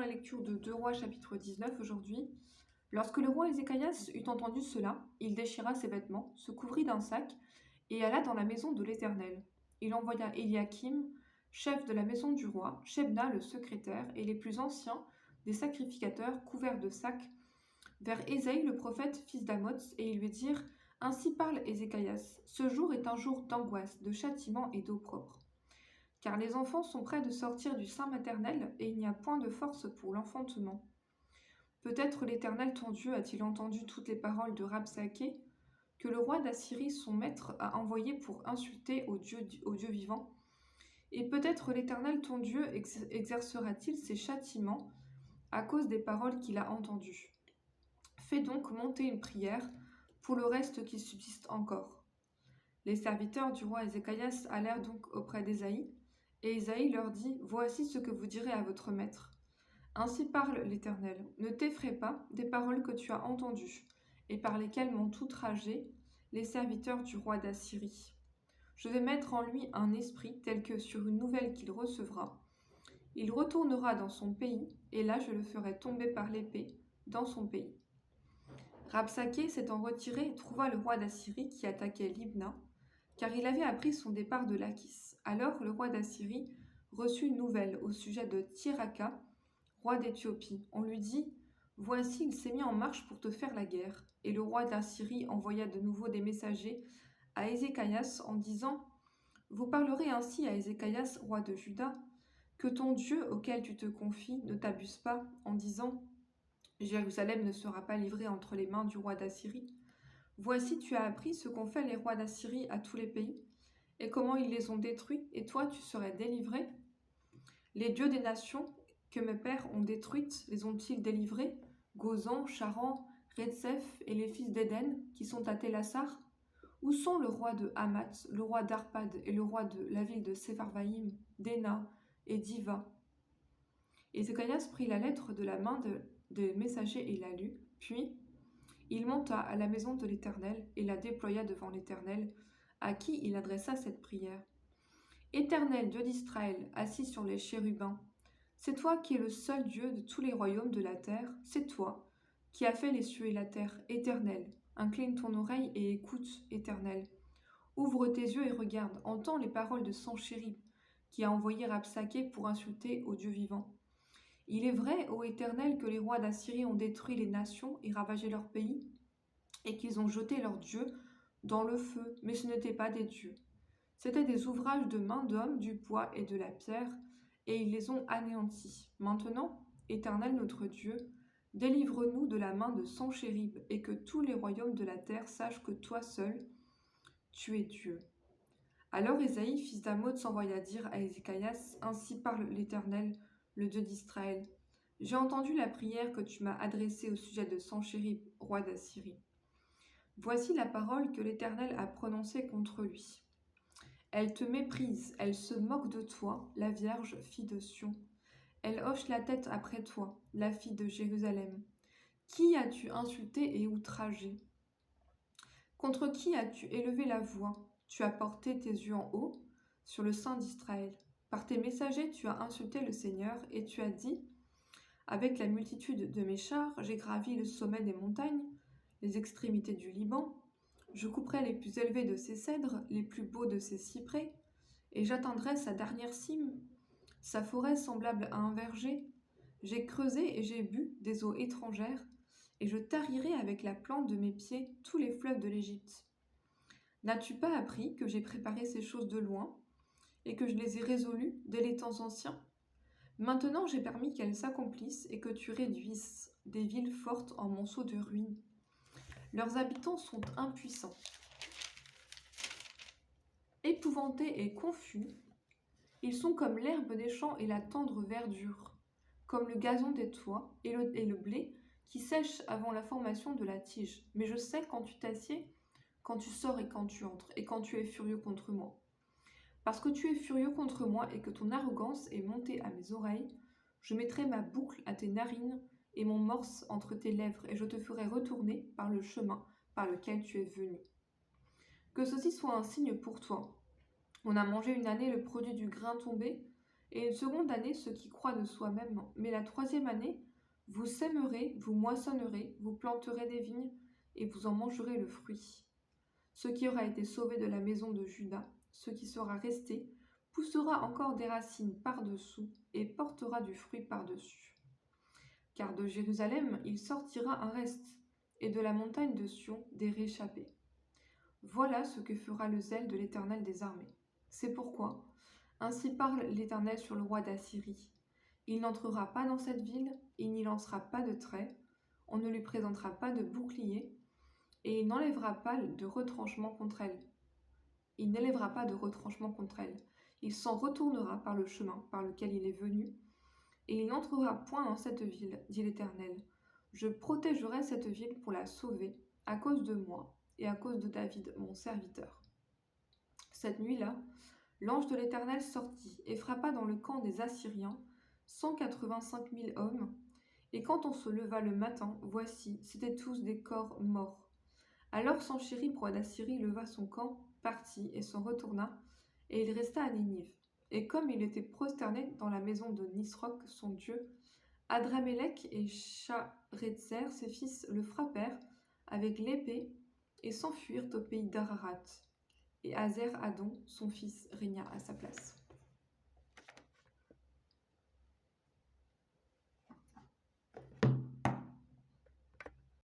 la lecture de 2 Rois chapitre 19 aujourd'hui. Lorsque le roi Ézéchias eut entendu cela, il déchira ses vêtements, se couvrit d'un sac et alla dans la maison de l'Éternel. Il envoya Éliakim, chef de la maison du roi, Shebna le secrétaire et les plus anciens des sacrificateurs couverts de sacs vers Ésaïe le prophète, fils d'Amoz, et ils lui dirent: Ainsi parle Ézéchias, ce jour est un jour d'angoisse, de châtiment et d'opprobre. Car les enfants sont près de sortir du sein maternel, et il n'y a point de force pour l'enfantement. Peut-être l'Éternel ton Dieu a-t-il entendu toutes les paroles de Rabsaké, que le roi d'Assyrie, son maître, a envoyé pour insulter au Dieu vivant. Et peut-être l'Éternel ton Dieu exercera-t-il ses châtiments à cause des paroles qu'il a entendues. Fais donc monter une prière pour le reste qui subsiste encore. Les serviteurs du roi Ézéchias allèrent donc auprès d'Ésaïe, et Ésaïe leur dit: Voici ce que vous direz à votre maître. Ainsi parle l'Éternel: Ne t'effraie pas des paroles que tu as entendues, et par lesquelles m'ont outragé les serviteurs du roi d'Assyrie. Je vais mettre en lui un esprit tel que sur une nouvelle qu'il recevra. Il retournera dans son pays, et là je le ferai tomber par l'épée dans son pays. Rabsaké s'étant retiré trouva le roi d'Assyrie qui attaquait Libna, car il avait appris son départ de Lachis. Alors le roi d'Assyrie reçut une nouvelle au sujet de Tirhaka, roi d'Éthiopie. On lui dit: Voici, il s'est mis en marche pour te faire la guerre. Et le roi d'Assyrie envoya de nouveau des messagers à Ézéchias en disant: Vous parlerez ainsi à Ézéchias, roi de Juda, que ton Dieu auquel tu te confies ne t'abuse pas, en disant: Jérusalem ne sera pas livrée entre les mains du roi d'Assyrie. Voici, tu as appris ce qu'ont fait les rois d'Assyrie à tous les pays, et comment ils les ont détruits, et toi tu serais délivré. Les dieux des nations que mes pères ont détruites, les ont-ils délivrés? Gozan, Charan, Retsef et les fils d'Éden, qui sont à Télassar? Où sont le roi de Hamath, le roi d'Arpad et le roi de la ville de Sepharvaïm, d'Ena et d'Iva? Ézéchias prit la lettre de la main des messagers et la lut, puis il monta à la maison de l'Éternel et la déploya devant l'Éternel, à qui il adressa cette prière. Éternel, Dieu d'Israël, assis sur les chérubins, c'est toi qui es le seul Dieu de tous les royaumes de la terre, c'est toi qui as fait les cieux et la terre. Éternel, incline ton oreille et écoute, Éternel. Ouvre tes yeux et regarde, entends les paroles de Sanchérib, qui a envoyé Rabsaké pour insulter au Dieu vivant. Il est vrai, ô Éternel, que les rois d'Assyrie ont détruit les nations et ravagé leur pays, et qu'ils ont jeté leurs dieux dans le feu, mais ce n'étaient pas des dieux. C'étaient des ouvrages de main d'hommes, du bois et de la pierre, et ils les ont anéantis. Maintenant, Éternel notre Dieu, délivre-nous de la main de Sanchérib, et que tous les royaumes de la terre sachent que toi seul, tu es Dieu. Alors Ésaïe, fils d'Amoz, s'envoya dire à Ézéchias: Ainsi parle l'Éternel, le Dieu d'Israël. J'ai entendu la prière que tu m'as adressée au sujet de Sanchérib, roi d'Assyrie. Voici la parole que l'Éternel a prononcée contre lui. Elle te méprise, elle se moque de toi, la Vierge, fille de Sion. Elle hoche la tête après toi, la fille de Jérusalem. Qui as-tu insulté et outragé? Contre qui as-tu élevé la voix? Tu as porté tes yeux en haut sur le sein d'Israël. Par tes messagers, tu as insulté le Seigneur, et tu as dit: Avec la multitude de mes chars, j'ai gravi le sommet des montagnes, les extrémités du Liban. Je couperai les plus élevés de ses cèdres, les plus beaux de ses cyprès, et j'atteindrai sa dernière cime, sa forêt semblable à un verger. J'ai creusé et j'ai bu des eaux étrangères, et je tarirai avec la plante de mes pieds tous les fleuves de l'Égypte. N'as-tu pas appris que j'ai préparé ces choses de loin, et que je les ai résolues dès les temps anciens? Maintenant j'ai permis qu'elles s'accomplissent, et que tu réduises des villes fortes en monceaux de ruines. Leurs habitants sont impuissants. Épouvantés et confus, ils sont comme l'herbe des champs et la tendre verdure, comme le gazon des toits et le blé qui sèche avant la formation de la tige. Mais je sais quand tu t'assieds, quand tu sors et quand tu entres, et quand tu es furieux contre moi. Parce que tu es furieux contre moi et que ton arrogance est montée à mes oreilles, je mettrai ma boucle à tes narines et mon morse entre tes lèvres, et je te ferai retourner par le chemin par lequel tu es venu. Que ceci soit un signe pour toi. On a mangé une année le produit du grain tombé, et une seconde année ceux qui croient de soi-même, mais la troisième année, vous sèmerez, vous moissonnerez, vous planterez des vignes, et vous en mangerez le fruit. Ce qui aura été sauvé de la maison de Juda, ce qui sera resté, poussera encore des racines par-dessous et portera du fruit par-dessus. Car de Jérusalem il sortira un reste, et de la montagne de Sion des réchappés. Voilà ce que fera le zèle de l'Éternel des armées. C'est pourquoi, ainsi parle l'Éternel sur le roi d'Assyrie. Il n'entrera pas dans cette ville, il n'y lancera pas de trait, on ne lui présentera pas de bouclier, et il n'enlèvera pas de retranchement contre elle. Il n'élèvera pas de retranchement contre elle. Il s'en retournera par le chemin par lequel il est venu, et il n'entrera point dans cette ville, dit l'Éternel. Je protégerai cette ville pour la sauver, à cause de moi et à cause de David, mon serviteur. Cette nuit-là, l'ange de l'Éternel sortit et frappa dans le camp des Assyriens 185 000 hommes, et quand on se leva le matin, voici, c'étaient tous des corps morts. Alors Sanchérib, roi d'Assyrie, leva son camp, partit et s'en retourna, et il resta à Ninive. Et comme il était prosterné dans la maison de Nisroch, son dieu, Adramélec et Sharezer, ses fils, le frappèrent avec l'épée et s'enfuirent au pays d'Ararat. Et Hazer-Adon, son fils, régna à sa place.